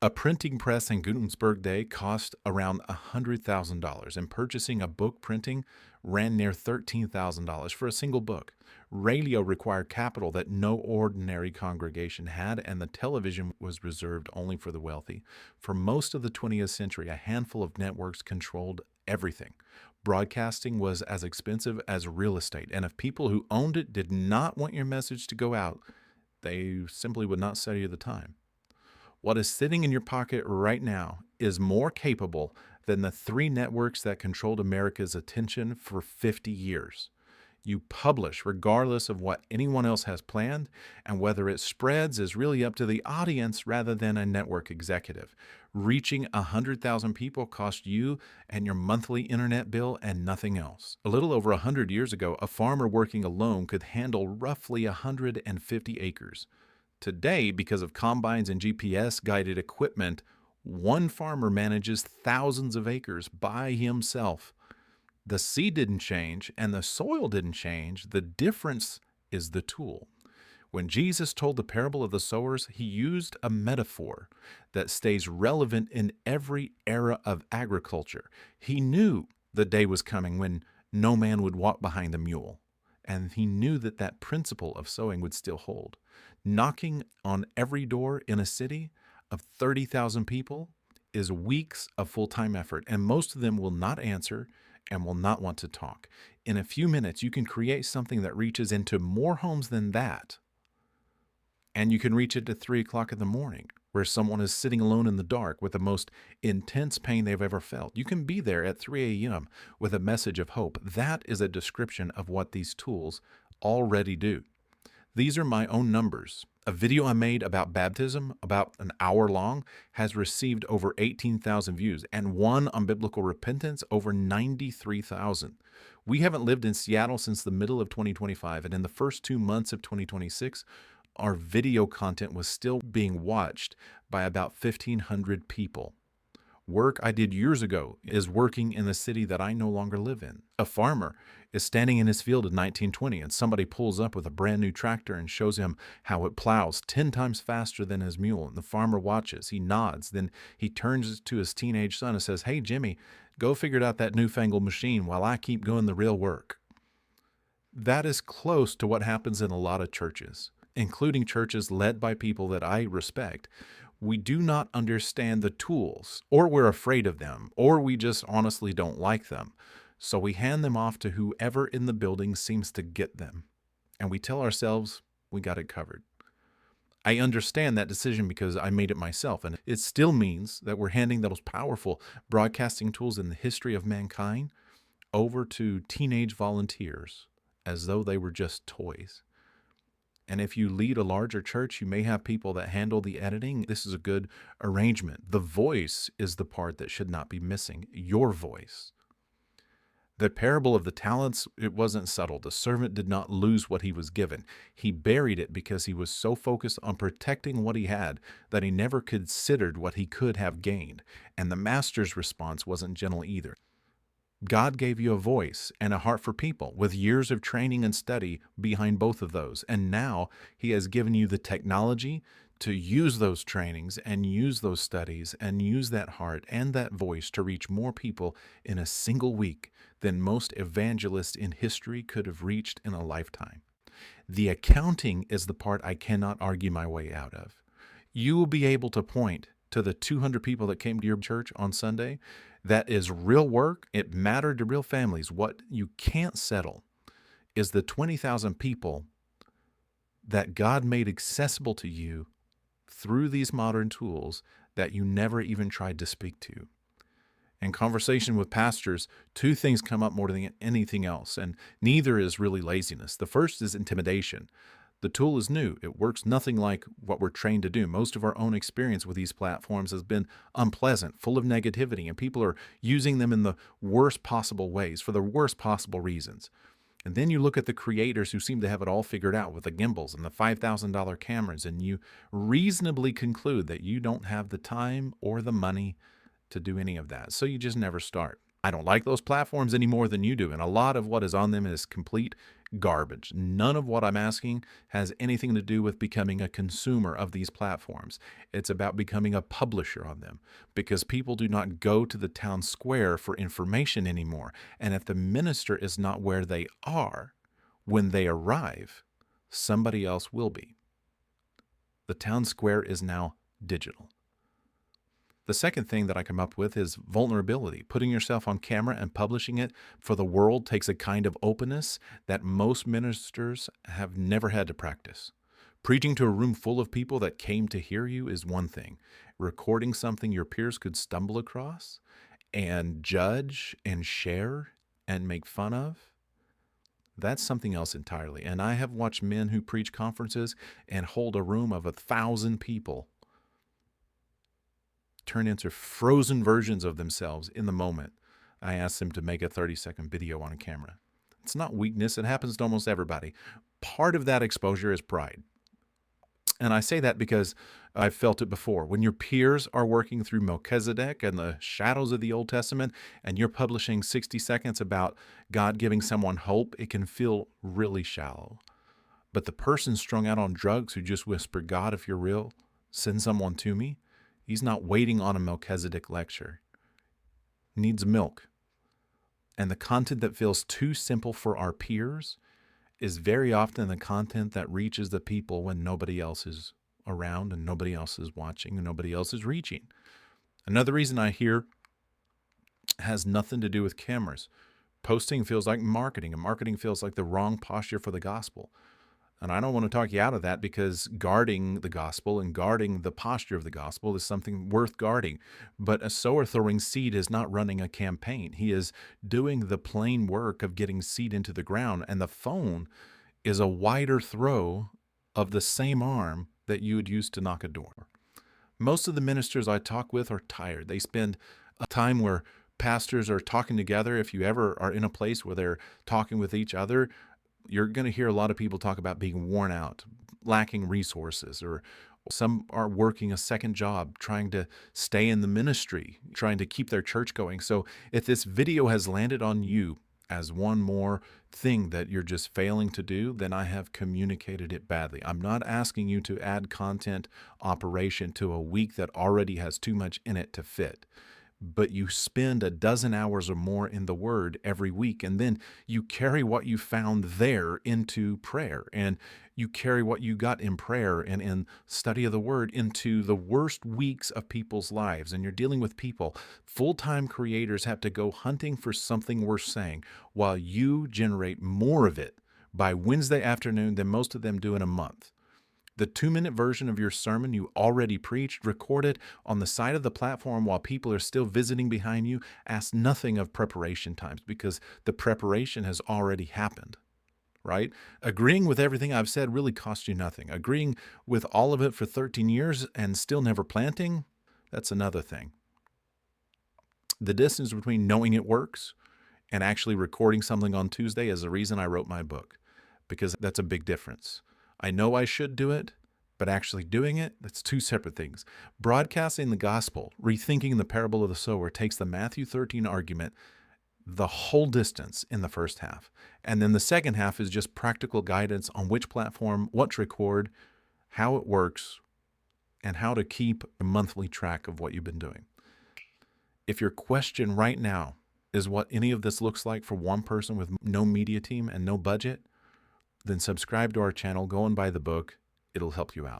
A printing press in Gutenberg Day cost around $100,000, and purchasing a book printing ran near $13,000 for a single book. Radio required capital that no ordinary congregation had, and the television was reserved only for the wealthy. For most of the 20th century, a handful of networks controlled everything. Broadcasting was as expensive as real estate, and if people who owned it did not want your message to go out, they simply would not sell you the time. What is sitting in your pocket right now is more capable than the three networks that controlled America's attention for 50 years. You publish regardless of what anyone else has planned, and whether it spreads is really up to the audience rather than a network executive. Reaching 100,000 people cost you and your monthly internet bill and nothing else. A little over 100 years ago, a farmer working alone could handle roughly 150 acres. Today, because of combines and GPS-guided equipment, one farmer manages thousands of acres by himself. The seed didn't change and the soil didn't change. The difference is the tool. When Jesus told the parable of the sowers, he used a metaphor that stays relevant in every era of agriculture. He knew the day was coming when no man would walk behind the mule, and he knew that that principle of sowing would still hold. Knocking on every door in a city of 30,000 people is weeks of full-time effort, and most of them will not answer and will not want to talk. In a few minutes, you can create something that reaches into more homes than that, and you can reach it at 3 o'clock in the morning, where someone is sitting alone in the dark with the most intense pain they've ever felt. You can be there at 3 a.m. with a message of hope. That is a description of what these tools already do. These are my own numbers. A video I made about baptism, about an hour long, has received over 18,000 views, and one on biblical repentance over 93,000. We haven't lived in Seattle since the middle of 2025, and in the first 2 months of 2026, our video content was still being watched by about 1,500 people. Work I did years ago is working in the city that I no longer live in. A farmer is standing in his field in 1920, and somebody pulls up with a brand new tractor and shows him how it plows 10 times faster than his mule. And the farmer watches, he nods, then he turns to his teenage son and says, "Hey, Jimmy, go figure out that newfangled machine while I keep doing the real work." That is close to what happens in a lot of churches, including churches led by people that I respect. We do not understand the tools, or we're afraid of them, or we just honestly don't like them. So we hand them off to whoever in the building seems to get them. And we tell ourselves we got it covered. I understand that decision because I made it myself. And it still means that we're handing those powerful broadcasting tools in the history of mankind over to teenage volunteers as though they were just toys. And if you lead a larger church, you may have people that handle the editing. This is a good arrangement. The voice is the part that should not be missing, your voice. The parable of the talents, it wasn't subtle. The servant did not lose what he was given. He buried it because he was so focused on protecting what he had that he never considered what he could have gained. And the master's response wasn't gentle either. God gave you a voice and a heart for people with years of training and study behind both of those. And now he has given you the technology to use those trainings and use those studies and use that heart and that voice to reach more people in a single week than most evangelists in history could have reached in a lifetime. The accounting is the part I cannot argue my way out of. You will be able to point to the 200 people that came to your church on Sunday. That is real work. It mattered to real families. What you can't settle is the 20,000 people that God made accessible to you through these modern tools that you never even tried to speak to. In conversation with pastors, two things come up more than anything else, and neither is really laziness. The first is intimidation. The tool is new. It works nothing like what we're trained to do. Most of our own experience with these platforms has been unpleasant, full of negativity, and people are using them in the worst possible ways for the worst possible reasons. And then you look at the creators who seem to have it all figured out with the gimbals and the $5,000 cameras, and you reasonably conclude that you don't have the time or the money to do any of that. So you just never start. I don't like those platforms any more than you do, and a lot of what is on them is complete garbage. None of what I'm asking has anything to do with becoming a consumer of these platforms. It's about becoming a publisher on them, because people do not go to the town square for information anymore. And if the minister is not where they are when they arrive, somebody else will be. The town square is now digital. The second thing that I come up with is vulnerability. Putting yourself on camera and publishing it for the world takes a kind of openness that most ministers have never had to practice. Preaching to a room full of people that came to hear you is one thing. Recording something your peers could stumble across and judge and share and make fun of, that's something else entirely. And I have watched men who preach conferences and hold a room of 1,000 people turn into frozen versions of themselves in the moment. I asked them to make a 30-second video on a camera. It's not weakness. It happens to almost everybody. Part of that exposure is pride. And I say that because I've felt it before. When your peers are working through Melchizedek and the shadows of the Old Testament, and you're publishing 60 seconds about God giving someone hope, it can feel really shallow. But the person strung out on drugs who just whispered, "God, if you're real, send someone to me," he's not waiting on a Melchizedek lecture. He needs milk. And the content that feels too simple for our peers is very often the content that reaches the people when nobody else is around and nobody else is watching and nobody else is reaching. Another reason I hear has nothing to do with cameras. Posting feels like marketing, and marketing feels like the wrong posture for the gospel. And I don't want to talk you out of that, because guarding the gospel and guarding the posture of the gospel is something worth guarding. But a sower throwing seed is not running a campaign. He is doing the plain work of getting seed into the ground. And the phone is a wider throw of the same arm that you would use to knock a door. Most of the ministers I talk with are tired. They spend a time where pastors are talking together. If you ever are in a place where they're talking with each other, you're going to hear a lot of people talk about being worn out, lacking resources, or some are working a second job, trying to stay in the ministry, trying to keep their church going. So if this video has landed on you as one more thing that you're just failing to do, then I have communicated it badly. I'm not asking you to add content operation to a week that already has too much in it to fit. But you spend 12 hours or more in the Word every week, and then you carry what you found there into prayer, and you carry what you got in prayer and in study of the Word into the worst weeks of people's lives, and you're dealing with people. Full-time creators have to go hunting for something worth saying, while you generate more of it by Wednesday afternoon than most of them do in a month. The 2-minute version of your sermon you already preached, recorded on the side of the platform while people are still visiting behind you, asks nothing of preparation times, because the preparation has already happened, right? Agreeing with everything I've said really costs you nothing. Agreeing with all of it for 13 years and still never planting, that's another thing. The distance between knowing it works and actually recording something on Tuesday is the reason I wrote my book, because that's a big difference. I know I should do it, but actually doing it, that's two separate things. Broadcasting the gospel, rethinking the parable of the sower, takes the Matthew 13 argument the whole distance in the first half. And then the second half is just practical guidance on which platform, what to record, how it works, and how to keep a monthly track of what you've been doing. If your question right now is what any of this looks like for one person with no media team and no budget, then subscribe to our channel, go and buy the book. It'll help you out.